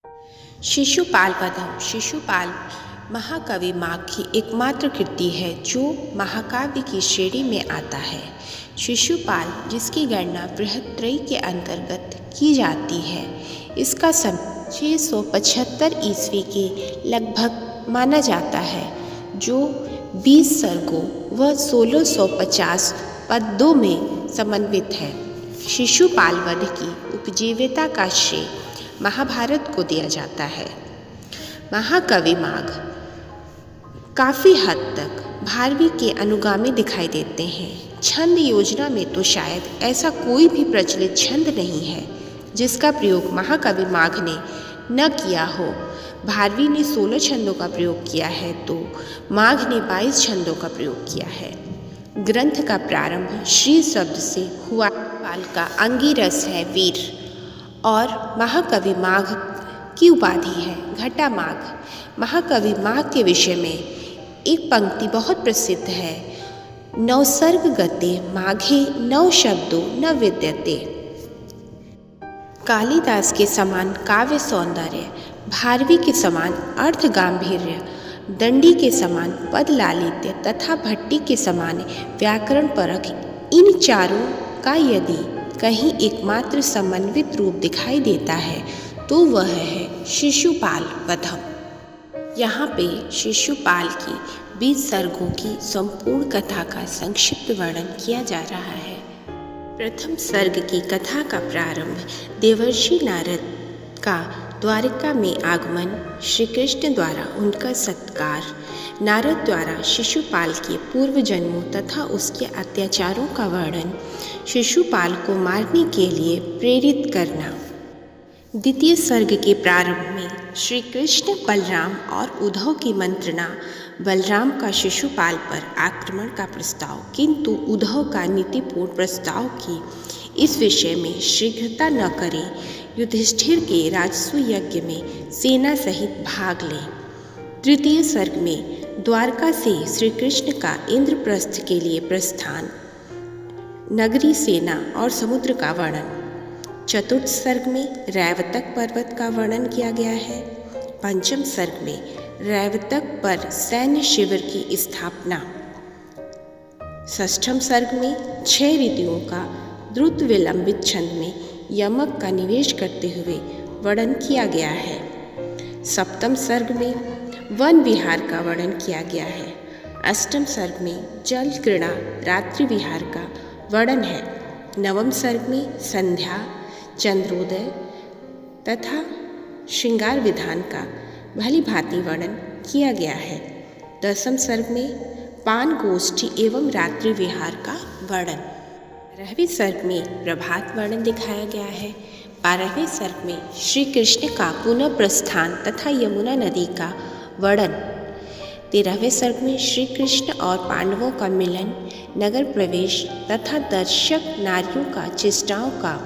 शिशुपाल वधम। शिशुपाल महाकवि माघ की एकमात्र कृति है जो महाकाव्य की श्रेणी में आता है। शिशुपाल, जिसकी गणना बृहत्त्रयी के अंतर्गत की जाती है, इसका समय 675 ईस्वी के लगभग माना जाता है, जो 20 सर्गों व 1650 पद्यों में समन्वित है। शिशुपाल वध की उपजीविका का श्रेय महाभारत को दिया जाता है। महाकवि माघ काफ़ी हद तक भारवी के अनुगामी दिखाई देते हैं। छंद योजना में तो शायद ऐसा कोई भी प्रचलित छंद नहीं है जिसका प्रयोग महाकवि माघ ने न किया हो। भारवी ने 16 छंदों का प्रयोग किया है तो माघ ने 22 छंदों का प्रयोग किया है। ग्रंथ का प्रारंभ श्री शब्द से हुआ। पाल का अंगिरस है वीर और महाकवि माघ की उपाधि है घटा माघ। महाकवि माघ के विषय में एक पंक्ति बहुत प्रसिद्ध है, नवसर्ग गते माघे नव शब्दों न विद्यते। कालिदास के समान काव्य सौंदर्य, भारवी के समान अर्थ गांभीर्य, दंडी के समान पद लालित्य तथा भट्टी के समान व्याकरण परख, इन चारों का यदि कहीं एकमात्र समन्वित रूप दिखाई देता है तो वह है शिशुपाल वधम। यहाँ पे शिशुपाल की 20 सर्गों की संपूर्ण कथा का संक्षिप्त वर्णन किया जा रहा है। प्रथम सर्ग की कथा का प्रारंभ देवर्षि नारद का द्वारिका में आगमन, श्री कृष्ण द्वारा उनका सत्कार, नारद द्वारा शिशुपाल के पूर्व जन्मों तथा उसके अत्याचारों का वर्णन, शिशुपाल को मारने के लिए प्रेरित करना। द्वितीय सर्ग के प्रारंभ में श्री कृष्ण, बलराम और उद्धव की मंत्रणा, बलराम का शिशुपाल पर आक्रमण का प्रस्ताव, किंतु उद्धव का नीतिपूर्ण प्रस्ताव कि इस विषय में शीघ्रता न करें, युधिष्ठिर के राजस्व यज्ञ में सेना सहित भाग लें। तृतीय सर्ग में द्वारका से श्री कृष्ण का इंद्रप्रस्थ के लिए प्रस्थान, नगरी, सेना और समुद्र का वर्णन। चतुर्थ सर्ग में रैवतक पर्वत का वर्णन किया गया है। पंचम सर्ग में रैवतक पर सैन्य शिविर की स्थापना। षष्ठम सर्ग में 6 ऋतुओं का द्रुत विलंबित छंद में यमक का निवेश करते हुए वर्णन किया गया है। सप्तम सर्ग में वन विहार का वर्णन किया गया है। अष्टम सर्ग में जल क्रीड़ा, रात्रि विहार का वर्णन है। नवम सर्ग में संध्या, चंद्रोदय तथा श्रृंगार विधान का भली भांति वर्णन किया गया है। दसम सर्ग में पान गोष्ठी एवं रात्रि विहार का वर्णन। 11वें सर्ग में प्रभात वर्णन दिखाया गया है। 12वें सर्ग में श्री कृष्ण का पुनः प्रस्थान तथा यमुना नदी का वर्णन। 13वें सर्ग में श्री कृष्ण और पांडवों का मिलन, नगर प्रवेश तथा दर्शक नारियों का चेष्टाओं का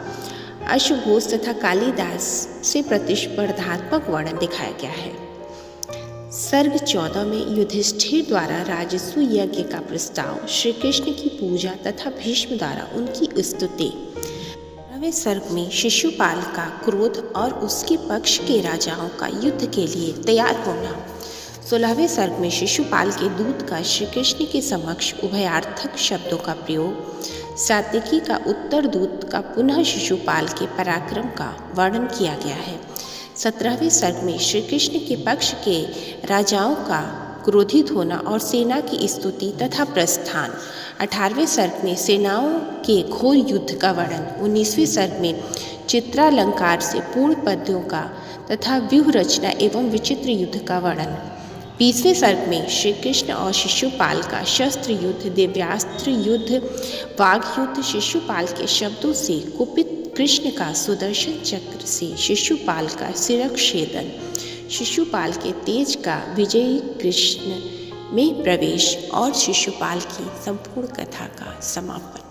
अश्वघोष तथा कालिदास से प्रतिस्पर्धात्मक वर्णन दिखाया गया है। सर्ग 14 में युधिष्ठिर द्वारा राजस्व यज्ञ का प्रस्ताव, श्री कृष्ण की पूजा तथा भीष्म द्वारा उनकी स्तुति। 15वें सर्ग में शिशुपाल का क्रोध और उसके पक्ष के राजाओं का युद्ध के लिए तैयार होना। 16वें सर्ग में शिशुपाल के दूत का श्री कृष्ण के समक्ष उभयार्थक शब्दों का प्रयोग। सात्विकी का उत्तर दूत का पुनः शिशुपाल के पराक्रम का वर्णन किया गया है। 17वें सर्ग में श्री कृष्ण के पक्ष के राजाओं का क्रोधित होना और सेना की स्तुति तथा प्रस्थान। 18वें सर्ग में सेनाओं के घोर युद्ध का वर्णन। 19वें सर्ग में चित्रालंकार से पूर्ण पद्यों का तथा व्यूह रचना एवं विचित्र युद्ध का वर्णन। 20वें सर्ग में श्री कृष्ण और शिशुपाल का शस्त्र युद्ध, दिव्यास्त्र युद्ध, वाघ युद्ध, शिशुपाल के शब्दों से कुपित कृष्ण का सुदर्शन चक्र से शिशुपाल का शिरच्छेदन, शिशुपाल के तेज का विजयी कृष्ण में प्रवेश और शिशुपाल की संपूर्ण कथा का समापन।